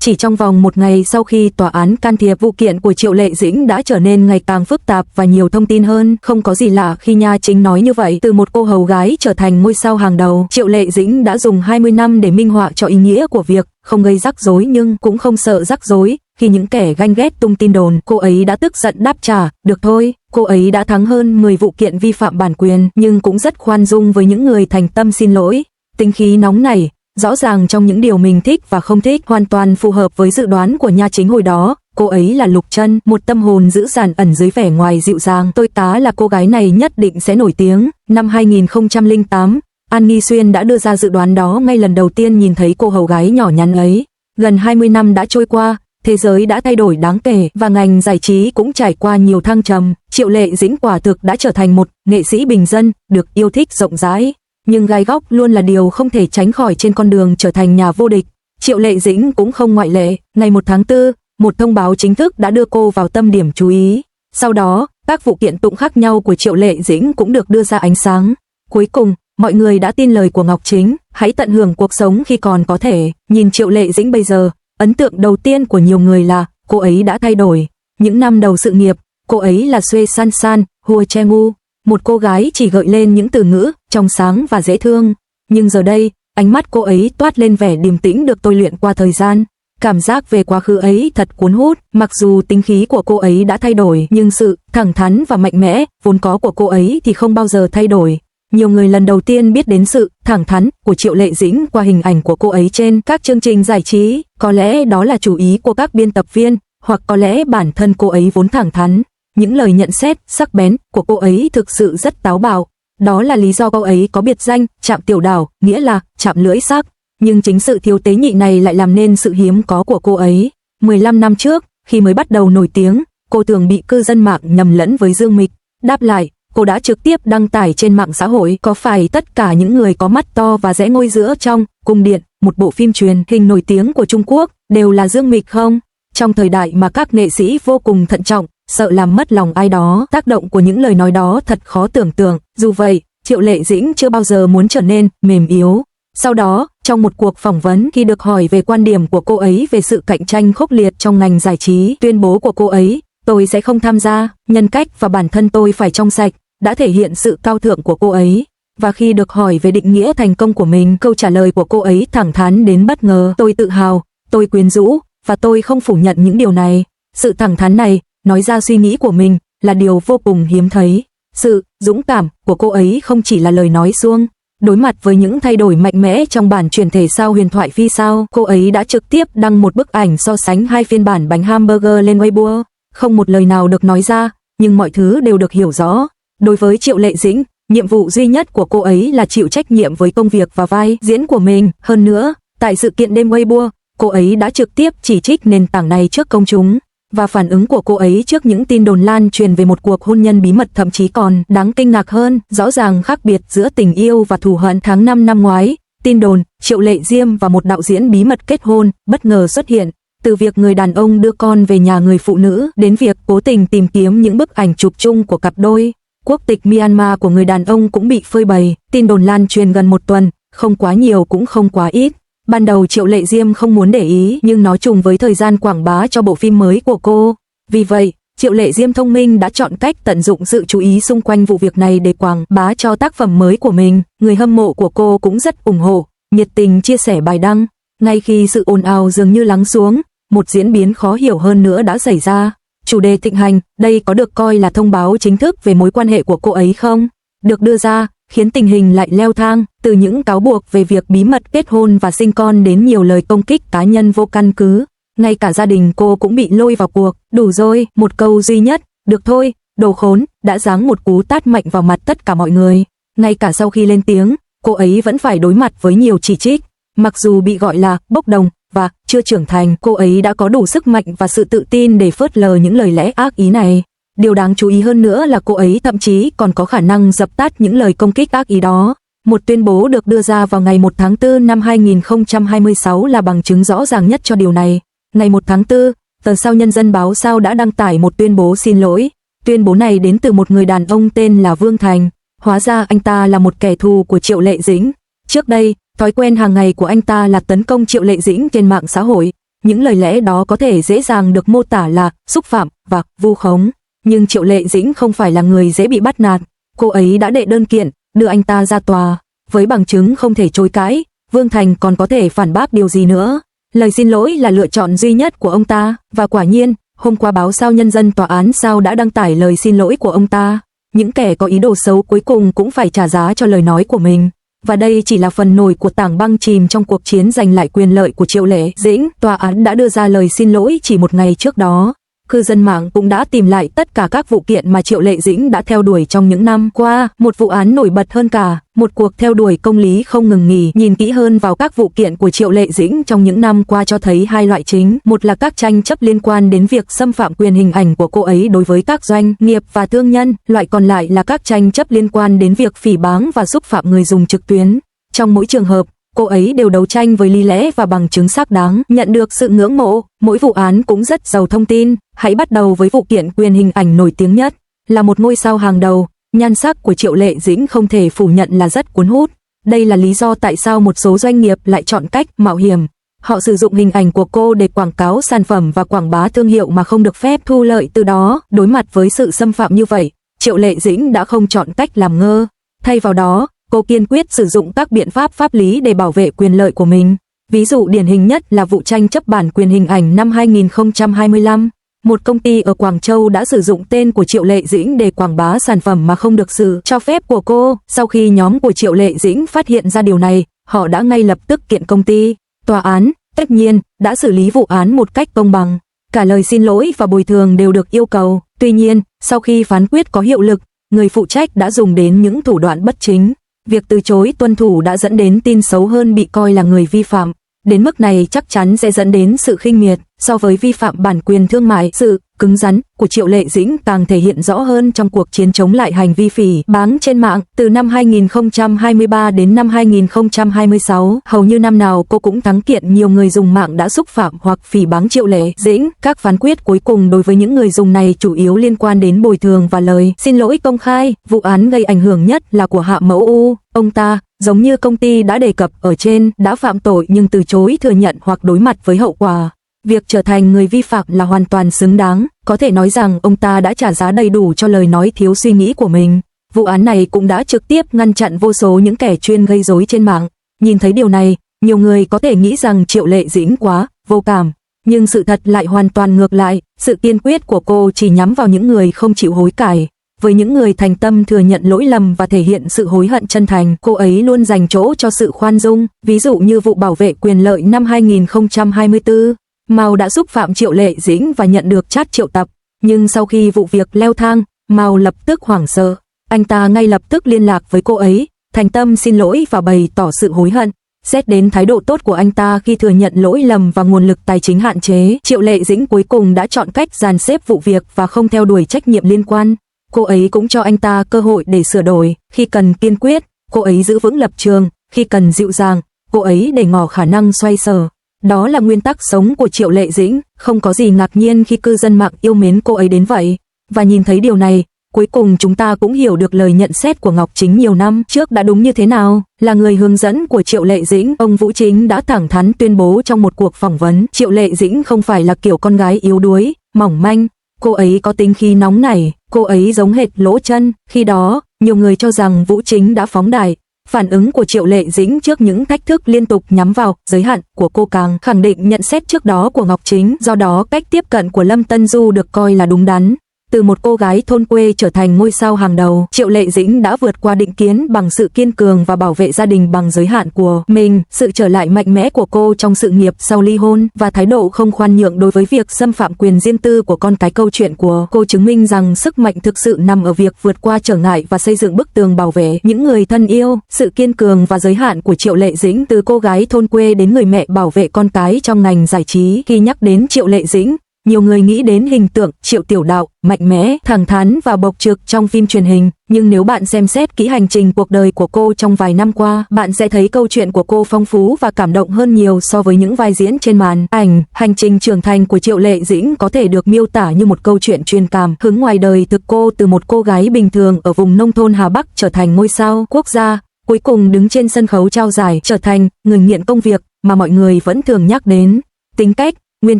Chỉ trong vòng một ngày sau khi tòa án can thiệp, vụ kiện của Triệu Lệ Dĩnh đã trở nên ngày càng phức tạp và nhiều thông tin hơn. Không có gì lạ khi Nha Chính nói như vậy, từ một cô hầu gái trở thành ngôi sao hàng đầu. Triệu Lệ Dĩnh đã dùng 20 năm để minh họa cho ý nghĩa của việc không gây rắc rối nhưng cũng không sợ rắc rối. Khi những kẻ ganh ghét tung tin đồn, cô ấy đã tức giận đáp trả, được thôi, cô ấy đã thắng hơn 10 vụ kiện vi phạm bản quyền, nhưng cũng rất khoan dung với những người thành tâm xin lỗi. Tính khí nóng nảy, rõ ràng trong những điều mình thích và không thích, hoàn toàn phù hợp với dự đoán của Nha Chính hồi đó. Cô ấy là Lục Trân, một tâm hồn dữ dằn ẩn dưới vẻ ngoài dịu dàng. Tôi tá là cô gái này nhất định sẽ nổi tiếng. Năm 2008, An Nghi Xuyên đã đưa ra dự đoán đó ngay lần đầu tiên nhìn thấy cô hầu gái nhỏ nhắn ấy. Gần 20 năm đã trôi qua, thế giới đã thay đổi đáng kể và ngành giải trí cũng trải qua nhiều thăng trầm. Triệu Lệ Dĩnh quả thực đã trở thành một nghệ sĩ bình dân, được yêu thích rộng rãi. Nhưng gai góc luôn là điều không thể tránh khỏi trên con đường trở thành nhà vô địch. Triệu Lệ Dĩnh cũng không ngoại lệ. Ngày 1 tháng 4, một thông báo chính thức đã đưa cô vào tâm điểm chú ý. Sau đó, các vụ kiện tụng khác nhau của Triệu Lệ Dĩnh cũng được đưa ra ánh sáng. Cuối cùng, mọi người đã tin lời của Ngọc Chính, hãy tận hưởng cuộc sống khi còn có thể. Nhìn Triệu Lệ Dĩnh bây giờ, ấn tượng đầu tiên của nhiều người là cô ấy đã thay đổi. Những năm đầu sự nghiệp, cô ấy là Xuê San San, Hua Che-ngu, một cô gái chỉ gợi lên những từ ngữ trong sáng và dễ thương. Nhưng giờ đây, ánh mắt cô ấy toát lên vẻ điềm tĩnh được tôi luyện qua thời gian. Cảm giác về quá khứ ấy thật cuốn hút. Mặc dù tính khí của cô ấy đã thay đổi, nhưng sự thẳng thắn và mạnh mẽ vốn có của cô ấy thì không bao giờ thay đổi. Nhiều người lần đầu tiên biết đến sự thẳng thắn của Triệu Lệ Dĩnh qua hình ảnh của cô ấy trên các chương trình giải trí. Có lẽ đó là chủ ý của các biên tập viên, hoặc có lẽ bản thân cô ấy vốn thẳng thắn. Những lời nhận xét sắc bén của cô ấy thực sự rất táo bạo. Đó là lý do cô ấy có biệt danh Trạm Tiểu Đảo, nghĩa là chạm lưỡi sắc. Nhưng chính sự thiếu tế nhị này lại làm nên sự hiếm có của cô ấy. 15 năm trước, khi mới bắt đầu nổi tiếng, cô thường bị cư dân mạng nhầm lẫn với Dương Mịch. Đáp lại, cô đã trực tiếp đăng tải trên mạng xã hội, có phải tất cả những người có mắt to và rẽ ngôi giữa trong Cung Điện, một bộ phim truyền hình nổi tiếng của Trung Quốc, đều là Dương Mịch không? Trong thời đại mà các nghệ sĩ vô cùng thận trọng, sợ làm mất lòng ai đó, tác động của những lời nói đó thật khó tưởng tượng. Dù vậy, Triệu Lệ Dĩnh chưa bao giờ muốn trở nên mềm yếu. Sau đó, trong một cuộc phỏng vấn, khi được hỏi về quan điểm của cô ấy về sự cạnh tranh khốc liệt trong ngành giải trí, tuyên bố của cô ấy, tôi sẽ không tham gia, nhân cách và bản thân tôi phải trong sạch, đã thể hiện sự cao thượng của cô ấy. Và khi được hỏi về định nghĩa thành công của mình, câu trả lời của cô ấy thẳng thắn đến bất ngờ, tôi tự hào, tôi quyến rũ, và tôi không phủ nhận những điều này. Sự thẳng thắn này, nói ra suy nghĩ của mình, là điều vô cùng hiếm thấy. Sự dũng cảm của cô ấy không chỉ là lời nói suông. Đối mặt với những thay đổi mạnh mẽ trong bản chuyển thể sao huyền thoại phi sao, cô ấy đã trực tiếp đăng một bức ảnh so sánh hai phiên bản bánh hamburger lên Weibo. Không một lời nào được nói ra, nhưng mọi thứ đều được hiểu rõ. Đối với Triệu Lệ Dĩnh, nhiệm vụ duy nhất của cô ấy là chịu trách nhiệm với công việc và vai diễn của mình. Hơn nữa, tại sự kiện đêm Weibo, cô ấy đã trực tiếp chỉ trích nền tảng này trước công chúng. Và phản ứng của cô ấy trước những tin đồn lan truyền về một cuộc hôn nhân bí mật thậm chí còn đáng kinh ngạc hơn. Rõ ràng khác biệt giữa tình yêu và thù hận. Tháng 5 năm ngoái, tin đồn Triệu Lệ Diêm và một đạo diễn bí mật kết hôn bất ngờ xuất hiện. Từ việc người đàn ông đưa con về nhà người phụ nữ đến việc cố tình tìm kiếm những bức ảnh chụp chung của cặp đôi. Quốc tịch Myanmar của người đàn ông cũng bị phơi bày. Tin đồn lan truyền gần một tuần, không quá nhiều cũng không quá ít. Ban đầu Triệu Lệ Diêm không muốn để ý, nhưng nó trùng với thời gian quảng bá cho bộ phim mới của cô. Vì vậy, Triệu Lệ Diêm thông minh đã chọn cách tận dụng sự chú ý xung quanh vụ việc này để quảng bá cho tác phẩm mới của mình. Người hâm mộ của cô cũng rất ủng hộ, nhiệt tình chia sẻ bài đăng. Ngay khi sự ồn ào dường như lắng xuống, một diễn biến khó hiểu hơn nữa đã xảy ra. Chủ đề thịnh hành, đây có được coi là thông báo chính thức về mối quan hệ của cô ấy không? Được đưa ra, khiến tình hình lại leo thang, từ những cáo buộc về việc bí mật kết hôn và sinh con đến nhiều lời công kích cá nhân vô căn cứ. Ngay cả gia đình cô cũng bị lôi vào cuộc. Đủ rồi, một câu duy nhất, được thôi, đồ khốn, đã giáng một cú tát mạnh vào mặt tất cả mọi người. Ngay cả sau khi lên tiếng, cô ấy vẫn phải đối mặt với nhiều chỉ trích. Mặc dù bị gọi là bốc đồng và chưa trưởng thành, cô ấy đã có đủ sức mạnh và sự tự tin để phớt lờ những lời lẽ ác ý này. Điều đáng chú ý hơn nữa là cô ấy thậm chí còn có khả năng dập tắt những lời công kích ác ý đó. Một tuyên bố được đưa ra vào ngày 1 tháng 4 năm 2026 là bằng chứng rõ ràng nhất cho điều này. Ngày 1 tháng 4, tờ Sao Nhân dân báo Sao đã đăng tải một tuyên bố xin lỗi. Tuyên bố này đến từ một người đàn ông tên là Vương Thành. Hóa ra anh ta là một kẻ thù của Triệu Lệ Dĩnh. Trước đây, thói quen hàng ngày của anh ta là tấn công Triệu Lệ Dĩnh trên mạng xã hội. những lời lẽ đó có thể dễ dàng được mô tả là xúc phạm và vu khống. Nhưng Triệu Lệ Dĩnh không phải là người dễ bị bắt nạt. Cô ấy đã đệ đơn kiện, đưa anh ta ra tòa. Với bằng chứng không thể chối cãi, Vương Thành còn có thể phản bác điều gì nữa. Lời xin lỗi là lựa chọn duy nhất của ông ta, và quả nhiên, hôm qua báo Sao Nhân dân Tòa án Sao đã đăng tải lời xin lỗi của ông ta. Những kẻ có ý đồ xấu cuối cùng cũng phải trả giá cho lời nói của mình. Và đây chỉ là phần nổi của tảng băng chìm trong cuộc chiến giành lại quyền lợi của Triệu Lệ Dĩnh. Tòa án đã đưa ra lời xin lỗi chỉ một ngày trước đó. Cư dân mạng cũng đã tìm lại tất cả các vụ kiện mà Triệu Lệ Dĩnh đã theo đuổi trong những năm qua. Một vụ án nổi bật hơn cả, một cuộc theo đuổi công lý không ngừng nghỉ. Nhìn kỹ hơn vào các vụ kiện của Triệu Lệ Dĩnh trong những năm qua cho thấy hai loại chính. Một là các tranh chấp liên quan đến việc xâm phạm quyền hình ảnh của cô ấy đối với các doanh nghiệp và thương nhân. Loại còn lại là các tranh chấp liên quan đến việc phỉ báng và xúc phạm người dùng trực tuyến. Trong mỗi trường hợp, cô ấy đều đấu tranh với lý lẽ và bằng chứng xác đáng, nhận được sự ngưỡng mộ. Mỗi vụ án cũng rất giàu thông tin. Hãy bắt đầu với vụ kiện quyền hình ảnh nổi tiếng nhất. Là một ngôi sao hàng đầu, nhan sắc của Triệu Lệ Dĩnh không thể phủ nhận là rất cuốn hút. Đây là lý do tại sao một số doanh nghiệp lại chọn cách mạo hiểm. Họ sử dụng hình ảnh của cô để quảng cáo sản phẩm và quảng bá thương hiệu mà không được phép thu lợi từ đó. Đối mặt với sự xâm phạm như vậy, Triệu Lệ Dĩnh đã không chọn cách làm ngơ. Thay vào đó, cô kiên quyết sử dụng các biện pháp pháp lý để bảo vệ quyền lợi của mình. Ví dụ điển hình nhất là vụ tranh chấp bản quyền hình ảnh năm 2025. Một công ty ở Quảng Châu đã sử dụng tên của Triệu Lệ Dĩnh để quảng bá sản phẩm mà không được sự cho phép của cô. Sau khi nhóm của Triệu Lệ Dĩnh phát hiện ra điều này, họ đã ngay lập tức kiện công ty. Tòa án, tất nhiên, đã xử lý vụ án một cách công bằng. Cả lời xin lỗi và bồi thường đều được yêu cầu. Tuy nhiên, sau khi phán quyết có hiệu lực, người phụ trách đã dùng đến những thủ đoạn bất chính. Việc từ chối tuân thủ đã dẫn đến tin xấu hơn bị coi là người vi phạm. Đến mức này chắc chắn sẽ dẫn đến sự khinh miệt. So với vi phạm bản quyền thương mại, sự cứng rắn của Triệu Lệ Dĩnh càng thể hiện rõ hơn trong cuộc chiến chống lại hành vi phỉ báng trên mạng. Từ năm 2023 đến năm 2026, hầu như năm nào cô cũng thắng kiện nhiều người dùng mạng đã xúc phạm hoặc phỉ báng Triệu Lệ Dĩnh. Các phán quyết cuối cùng đối với những người dùng này chủ yếu liên quan đến bồi thường và lời xin lỗi công khai. Vụ án gây ảnh hưởng nhất là của Hạ Mẫu U. Ông ta, giống như công ty đã đề cập ở trên, đã phạm tội nhưng từ chối thừa nhận hoặc đối mặt với hậu quả. Việc trở thành người vi phạm là hoàn toàn xứng đáng, có thể nói rằng ông ta đã trả giá đầy đủ cho lời nói thiếu suy nghĩ của mình. Vụ án này cũng đã trực tiếp ngăn chặn vô số những kẻ chuyên gây rối trên mạng. Nhìn thấy điều này, nhiều người có thể nghĩ rằng Triệu Lệ Dĩnh quá vô cảm, nhưng sự thật lại hoàn toàn ngược lại. Sự kiên quyết của cô chỉ nhắm vào những người không chịu hối cải. Với những người thành tâm thừa nhận lỗi lầm và thể hiện sự hối hận chân thành, cô ấy luôn dành chỗ cho sự khoan dung. Ví dụ như vụ bảo vệ quyền lợi năm 2024, Mao đã xúc phạm Triệu Lệ Dĩnh và nhận được chat triệu tập. Nhưng sau khi vụ việc leo thang, Mao lập tức hoảng sợ. Anh ta ngay lập tức liên lạc với cô ấy, thành tâm xin lỗi và bày tỏ sự hối hận. Xét đến thái độ tốt của anh ta khi thừa nhận lỗi lầm và nguồn lực tài chính hạn chế, Triệu Lệ Dĩnh cuối cùng đã chọn cách dàn xếp vụ việc và không theo đuổi trách nhiệm liên quan. Cô ấy cũng cho anh ta cơ hội để sửa đổi. Khi cần kiên quyết, cô ấy giữ vững lập trường. Khi cần dịu dàng, cô ấy để ngỏ khả năng xoay sở. Đó là nguyên tắc sống của Triệu Lệ Dĩnh. Không có gì ngạc nhiên khi cư dân mạng yêu mến cô ấy đến vậy. Và nhìn thấy điều này, cuối cùng chúng ta cũng hiểu được lời nhận xét của Ngọc Chính nhiều năm trước đã đúng như thế nào. Là người hướng dẫn của Triệu Lệ Dĩnh, ông Vũ Chính đã thẳng thắn tuyên bố trong một cuộc phỏng vấn, Triệu Lệ Dĩnh không phải là kiểu con gái yếu đuối, mỏng manh. Cô ấy có tính khí nóng nảy, cô ấy giống hệt Lỗ Chân. Khi đó, nhiều người cho rằng Vũ Chính đã phóng đại. Phản ứng của Triệu Lệ Dĩnh trước những thách thức liên tục nhắm vào giới hạn của cô càng khẳng định nhận xét trước đó của Ngọc Chính. Do đó cách tiếp cận của Lâm Tân Du được coi là đúng đắn. Từ một cô gái thôn quê trở thành ngôi sao hàng đầu, Triệu Lệ Dĩnh đã vượt qua định kiến bằng sự kiên cường và bảo vệ gia đình bằng giới hạn của mình. Sự trở lại mạnh mẽ của cô trong sự nghiệp sau ly hôn và thái độ không khoan nhượng đối với việc xâm phạm quyền riêng tư của con cái. Câu chuyện của cô chứng minh rằng sức mạnh thực sự nằm ở việc vượt qua trở ngại và xây dựng bức tường bảo vệ những người thân yêu. Sự kiên cường và giới hạn của Triệu Lệ Dĩnh, từ cô gái thôn quê đến người mẹ bảo vệ con cái trong ngành giải trí. Khi nhắc đến Triệu Lệ Dĩnh, nhiều người nghĩ đến hình tượng Triệu Tiểu Đạo, mạnh mẽ, thẳng thắn và bộc trực trong phim truyền hình. Nhưng nếu bạn xem xét kỹ hành trình cuộc đời của cô trong vài năm qua, bạn sẽ thấy câu chuyện của cô phong phú và cảm động hơn nhiều so với những vai diễn trên màn ảnh. Hành trình trưởng thành của Triệu Lệ Dĩnh có thể được miêu tả như một câu chuyện truyền cảm hứng ngoài đời thực. Cô từ một cô gái bình thường ở vùng nông thôn Hà Bắc trở thành ngôi sao quốc gia, cuối cùng đứng trên sân khấu trao giải, trở thành người nghiện công việc mà mọi người vẫn thường nhắc đến. Tính cách, nguyên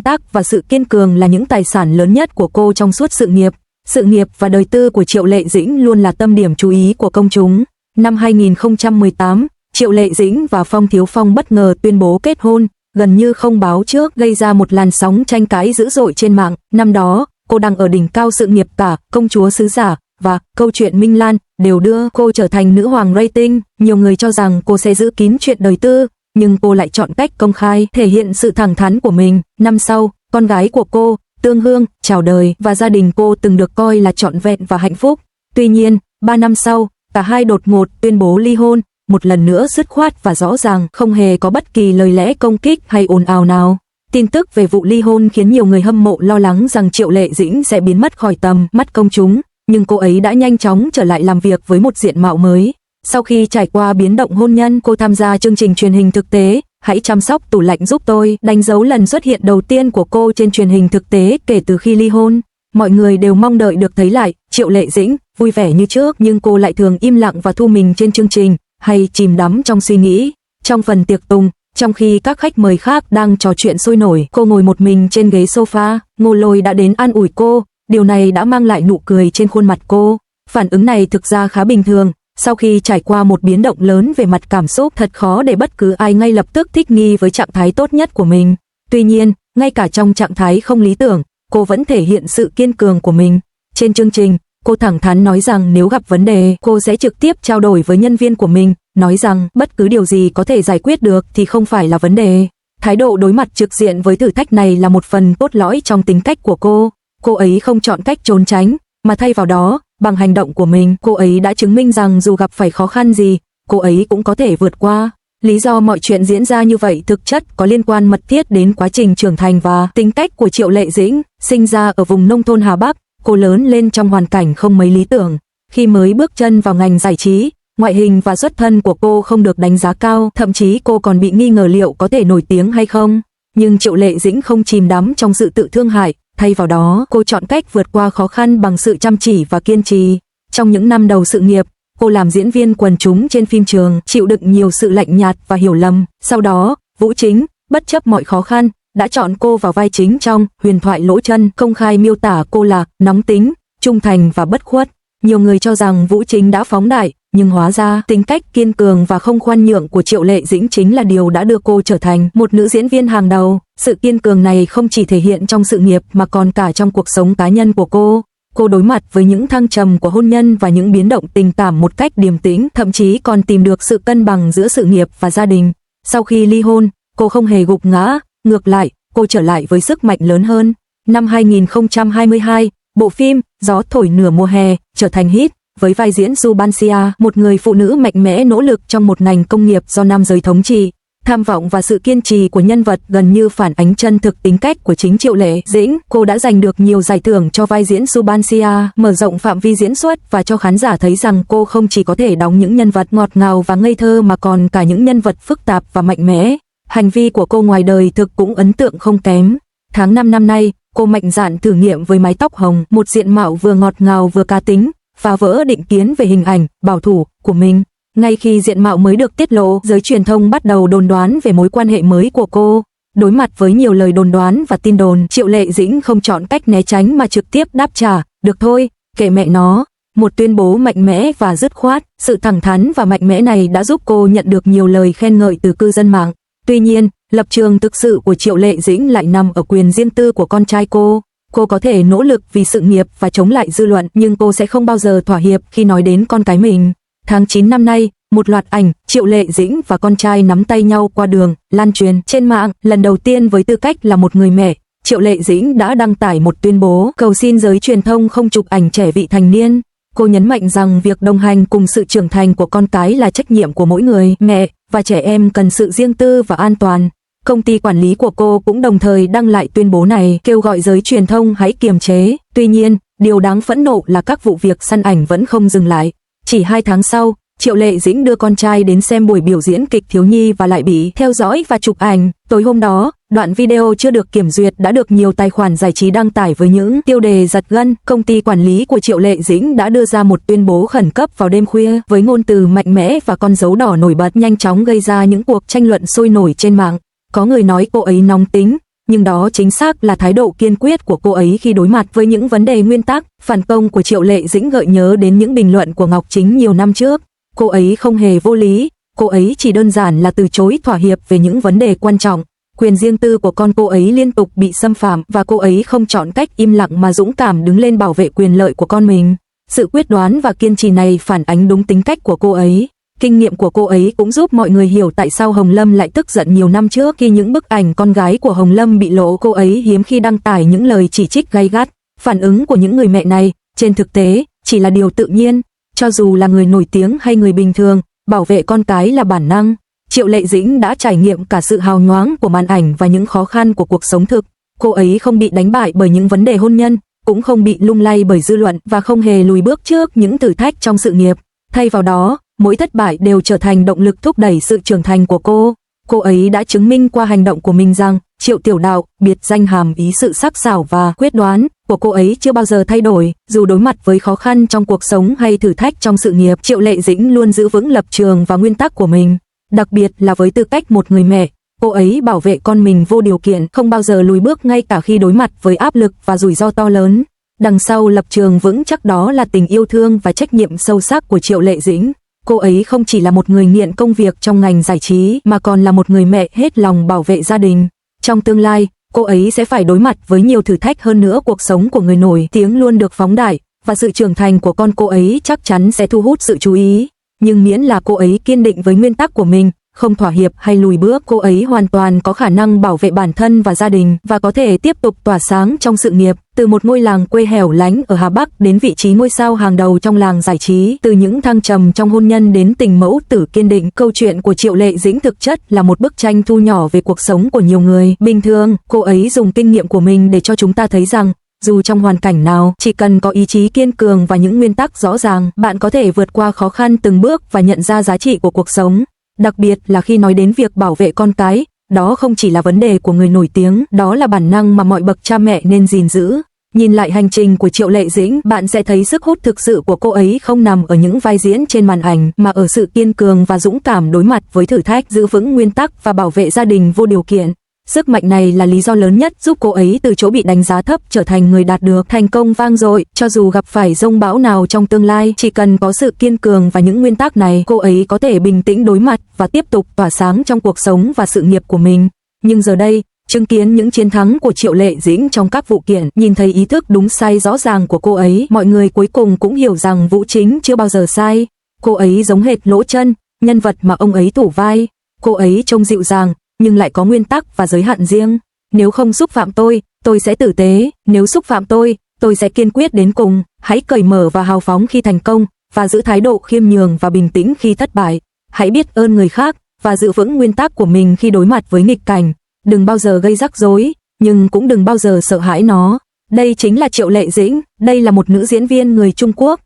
tắc và sự kiên cường là những tài sản lớn nhất của cô trong suốt sự nghiệp. Sự nghiệp và đời tư của Triệu Lệ Dĩnh luôn là tâm điểm chú ý của công chúng. Năm 2018, Triệu Lệ Dĩnh và Phong Thiếu Phong bất ngờ tuyên bố kết hôn, gần như không báo trước, gây ra một làn sóng tranh cãi dữ dội trên mạng. Năm đó, cô đang ở đỉnh cao sự nghiệp, cả Công chúa Sứ Giả và Câu chuyện Minh Lan đều đưa cô trở thành nữ hoàng rating. Nhiều người cho rằng cô sẽ giữ kín chuyện đời tư, nhưng cô lại chọn cách công khai, thể hiện sự thẳng thắn của mình. Năm sau, con gái của cô, Tương Hương, chào đời và gia đình cô từng được coi là trọn vẹn và hạnh phúc. Tuy nhiên, 3 năm sau, cả hai đột ngột tuyên bố ly hôn, một lần nữa dứt khoát và rõ ràng, không hề có bất kỳ lời lẽ công kích hay ồn ào nào. Tin tức về vụ ly hôn khiến nhiều người hâm mộ lo lắng rằng Triệu Lệ Dĩnh sẽ biến mất khỏi tầm mắt công chúng, nhưng cô ấy đã nhanh chóng trở lại làm việc với một diện mạo mới. Sau khi trải qua biến động hôn nhân, cô tham gia chương trình truyền hình thực tế Hãy chăm sóc tủ lạnh giúp tôi, đánh dấu lần xuất hiện đầu tiên của cô trên truyền hình thực tế kể từ khi ly hôn. Mọi người đều mong đợi được thấy lại Triệu Lệ Dĩnh vui vẻ như trước, nhưng cô lại thường im lặng và thu mình trên chương trình, hay chìm đắm trong suy nghĩ. Trong phần tiệc tùng, trong khi các khách mời khác đang trò chuyện sôi nổi, cô ngồi một mình trên ghế sofa. Ngô Lôi đã đến an ủi cô, điều này đã mang lại nụ cười trên khuôn mặt cô. Phản ứng này thực ra khá bình thường. Sau khi trải qua một biến động lớn về mặt cảm xúc, thật khó để bất cứ ai ngay lập tức thích nghi với trạng thái tốt nhất của mình. Tuy nhiên, ngay cả trong trạng thái không lý tưởng, cô vẫn thể hiện sự kiên cường của mình. Trên chương trình, cô thẳng thắn nói rằng nếu gặp vấn đề, cô sẽ trực tiếp trao đổi với nhân viên của mình, nói rằng bất cứ điều gì có thể giải quyết được thì không phải là vấn đề. Thái độ đối mặt trực diện với thử thách này là một phần cốt lõi trong tính cách của cô. Cô ấy không chọn cách trốn tránh, mà thay vào đó, bằng hành động của mình, cô ấy đã chứng minh rằng dù gặp phải khó khăn gì, cô ấy cũng có thể vượt qua. Lý do mọi chuyện diễn ra như vậy thực chất có liên quan mật thiết đến quá trình trưởng thành và tính cách của Triệu Lệ Dĩnh. Sinh ra ở vùng nông thôn Hà Bắc, cô lớn lên trong hoàn cảnh không mấy lý tưởng. Khi mới bước chân vào ngành giải trí, ngoại hình và xuất thân của cô không được đánh giá cao, thậm chí cô còn bị nghi ngờ liệu có thể nổi tiếng hay không. Nhưng Triệu Lệ Dĩnh không chìm đắm trong sự tự thương hại, thay vào đó, cô chọn cách vượt qua khó khăn bằng sự chăm chỉ và kiên trì. Trong những năm đầu sự nghiệp, cô làm diễn viên quần chúng trên phim trường, chịu đựng nhiều sự lạnh nhạt và hiểu lầm. Sau đó, Vũ Chính, bất chấp mọi khó khăn, đã chọn cô vào vai chính trong Huyền thoại Lỗ Chân, công khai miêu tả cô là nóng tính, trung thành và bất khuất. Nhiều người cho rằng Vũ Chính đã phóng đại, nhưng hóa ra tính cách kiên cường và không khoan nhượng của Triệu Lệ Dĩnh chính là điều đã đưa cô trở thành một nữ diễn viên hàng đầu. Sự kiên cường này không chỉ thể hiện trong sự nghiệp mà còn cả trong cuộc sống cá nhân của cô. Cô đối mặt với những thăng trầm của hôn nhân và những biến động tình cảm một cách điềm tĩnh, thậm chí còn tìm được sự cân bằng giữa sự nghiệp và gia đình. Sau khi ly hôn, cô không hề gục ngã, ngược lại, cô trở lại với sức mạnh lớn hơn. Năm 2022, bộ phim Gió thổi nửa mùa hè trở thành hit, với vai diễn Subansia, một người phụ nữ mạnh mẽ nỗ lực trong một ngành công nghiệp do nam giới thống trị. Tham vọng và sự kiên trì của nhân vật gần như phản ánh chân thực tính cách của chính Triệu Lệ Dĩnh. Cô đã giành được nhiều giải thưởng cho vai diễn Subansia, mở rộng phạm vi diễn xuất và cho khán giả thấy rằng cô không chỉ có thể đóng những nhân vật ngọt ngào và ngây thơ mà còn cả những nhân vật phức tạp và mạnh mẽ. Hành vi của cô ngoài đời thực cũng ấn tượng không kém. Tháng 5 năm nay, cô mạnh dạn thử nghiệm với mái tóc hồng, một diện mạo vừa ngọt ngào vừa cá tính, phá vỡ định kiến về hình ảnh bảo thủ của mình. Ngay khi diện mạo mới được tiết lộ, giới truyền thông bắt đầu đồn đoán về mối quan hệ mới của cô. Đối mặt với nhiều lời đồn đoán và tin đồn, Triệu Lệ Dĩnh không chọn cách né tránh mà trực tiếp đáp trả, được thôi, kệ mẹ nó. Một tuyên bố mạnh mẽ và dứt khoát, sự thẳng thắn và mạnh mẽ này đã giúp cô nhận được nhiều lời khen ngợi từ cư dân mạng. Tuy nhiên, lập trường thực sự của Triệu Lệ Dĩnh lại nằm ở quyền riêng tư của con trai cô. Cô có thể nỗ lực vì sự nghiệp và chống lại dư luận, nhưng cô sẽ không bao giờ thỏa hiệp khi nói đến con cái mình. Tháng 9 năm nay, một loạt ảnh Triệu Lệ Dĩnh và con trai nắm tay nhau qua đường lan truyền trên mạng. Lần đầu tiên với tư cách là một người mẹ, Triệu Lệ Dĩnh đã đăng tải một tuyên bố cầu xin giới truyền thông không chụp ảnh trẻ vị thành niên. Cô nhấn mạnh rằng việc đồng hành cùng sự trưởng thành của con cái là trách nhiệm của mỗi người, mẹ và trẻ em cần sự riêng tư và an toàn. Công ty quản lý của cô cũng đồng thời đăng lại tuyên bố này, kêu gọi giới truyền thông hãy kiềm chế. Tuy nhiên, điều đáng phẫn nộ là các vụ việc săn ảnh vẫn không dừng lại. Chỉ 2 tháng sau, Triệu Lệ Dĩnh đưa con trai đến xem buổi biểu diễn kịch thiếu nhi và lại bị theo dõi và chụp ảnh. Tối hôm đó, đoạn video chưa được kiểm duyệt đã được nhiều tài khoản giải trí đăng tải với những tiêu đề giật gân. Công ty quản lý của Triệu Lệ Dĩnh đã đưa ra một tuyên bố khẩn cấp vào đêm khuya với ngôn từ mạnh mẽ và con dấu đỏ nổi bật, nhanh chóng gây ra những cuộc tranh luận sôi nổi trên mạng. Có người nói cô ấy nóng tính, nhưng đó chính xác là thái độ kiên quyết của cô ấy khi đối mặt với những vấn đề nguyên tắc. Phản công của Triệu Lệ Dĩnh gợi nhớ đến những bình luận của Ngọc Chính nhiều năm trước. Cô ấy không hề vô lý, cô ấy chỉ đơn giản là từ chối thỏa hiệp về những vấn đề quan trọng. Quyền riêng tư của con cô ấy liên tục bị xâm phạm và cô ấy không chọn cách im lặng mà dũng cảm đứng lên bảo vệ quyền lợi của con mình. Sự quyết đoán và kiên trì này phản ánh đúng tính cách của cô ấy. Kinh nghiệm của cô ấy cũng giúp mọi người hiểu tại sao Hồng Lâm lại tức giận nhiều năm trước khi những bức ảnh con gái của Hồng Lâm bị lộ. Cô ấy hiếm khi đăng tải những lời chỉ trích gay gắt. Phản ứng của những người mẹ này, trên thực tế, chỉ là điều tự nhiên. Cho dù là người nổi tiếng hay người bình thường, bảo vệ con cái là bản năng. Triệu Lệ Dĩnh đã trải nghiệm cả sự hào nhoáng của màn ảnh và những khó khăn của cuộc sống thực. Cô ấy không bị đánh bại bởi những vấn đề hôn nhân, cũng không bị lung lay bởi dư luận và không hề lùi bước trước những thử thách trong sự nghiệp. Thay vào đó, mỗi thất bại đều trở thành động lực thúc đẩy sự trưởng thành của cô. Cô ấy đã chứng minh qua hành động của mình rằng Triệu Tiểu Đạo, biệt danh hàm ý sự sắc sảo và quyết đoán của cô ấy chưa bao giờ thay đổi. Dù đối mặt với khó khăn trong cuộc sống hay thử thách trong sự nghiệp, Triệu Lệ Dĩnh luôn giữ vững lập trường và nguyên tắc của mình. Đặc biệt là với tư cách một người mẹ, cô ấy bảo vệ con mình vô điều kiện, không bao giờ lùi bước ngay cả khi đối mặt với áp lực và rủi ro to lớn. Đằng sau lập trường vững chắc đó là tình yêu thương và trách nhiệm sâu sắc của Triệu Lệ Dĩnh. Cô ấy không chỉ là một người nghiện công việc trong ngành giải trí mà còn là một người mẹ hết lòng bảo vệ gia đình. Trong tương lai, cô ấy sẽ phải đối mặt với nhiều thử thách hơn nữa. Cuộc sống của người nổi tiếng luôn được phóng đại và sự trưởng thành của con cô ấy chắc chắn sẽ thu hút sự chú ý. Nhưng miễn là cô ấy kiên định với nguyên tắc của mình, không thỏa hiệp hay lùi bước, cô ấy hoàn toàn có khả năng bảo vệ bản thân và gia đình và có thể tiếp tục tỏa sáng trong sự nghiệp. Từ một ngôi làng quê hẻo lánh ở Hà Bắc đến vị trí ngôi sao hàng đầu trong làng giải trí, từ những thăng trầm trong hôn nhân đến tình mẫu tử kiên định, câu chuyện của Triệu Lệ Dĩnh thực chất là một bức tranh thu nhỏ về cuộc sống của nhiều người bình thường. Cô ấy dùng kinh nghiệm của mình để cho chúng ta thấy rằng dù trong hoàn cảnh nào, chỉ cần có ý chí kiên cường và những nguyên tắc rõ ràng, bạn có thể vượt qua khó khăn từng bước và nhận ra giá trị của cuộc sống. Đặc biệt là khi nói đến việc bảo vệ con cái, đó không chỉ là vấn đề của người nổi tiếng, đó là bản năng mà mọi bậc cha mẹ nên gìn giữ. Nhìn lại hành trình của Triệu Lệ Dĩnh, bạn sẽ thấy sức hút thực sự của cô ấy không nằm ở những vai diễn trên màn ảnh, mà ở sự kiên cường và dũng cảm đối mặt với thử thách, giữ vững nguyên tắc và bảo vệ gia đình vô điều kiện. Sức mạnh này là lý do lớn nhất giúp cô ấy từ chỗ bị đánh giá thấp trở thành người đạt được thành công vang dội. Cho dù gặp phải dông bão nào trong tương lai, chỉ cần có sự kiên cường và những nguyên tắc này, cô ấy có thể bình tĩnh đối mặt và tiếp tục tỏa sáng trong cuộc sống và sự nghiệp của mình. Nhưng giờ đây, chứng kiến những chiến thắng của Triệu Lệ Dĩnh trong các vụ kiện, nhìn thấy ý thức đúng sai rõ ràng của cô ấy, mọi người cuối cùng cũng hiểu rằng Vũ Chính chưa bao giờ sai. Cô ấy giống hệt Lỗ Chân, nhân vật mà ông ấy thủ vai. Cô ấy trông dịu dàng, nhưng lại có nguyên tắc và giới hạn riêng. Nếu không xúc phạm tôi sẽ tử tế. Nếu xúc phạm tôi sẽ kiên quyết đến cùng. Hãy cởi mở và hào phóng khi thành công, và giữ thái độ khiêm nhường và bình tĩnh khi thất bại. Hãy biết ơn người khác, và giữ vững nguyên tắc của mình khi đối mặt với nghịch cảnh. Đừng bao giờ gây rắc rối, nhưng cũng đừng bao giờ sợ hãi nó. Đây chính là Triệu Lệ Dĩnh, đây là một nữ diễn viên người Trung Quốc.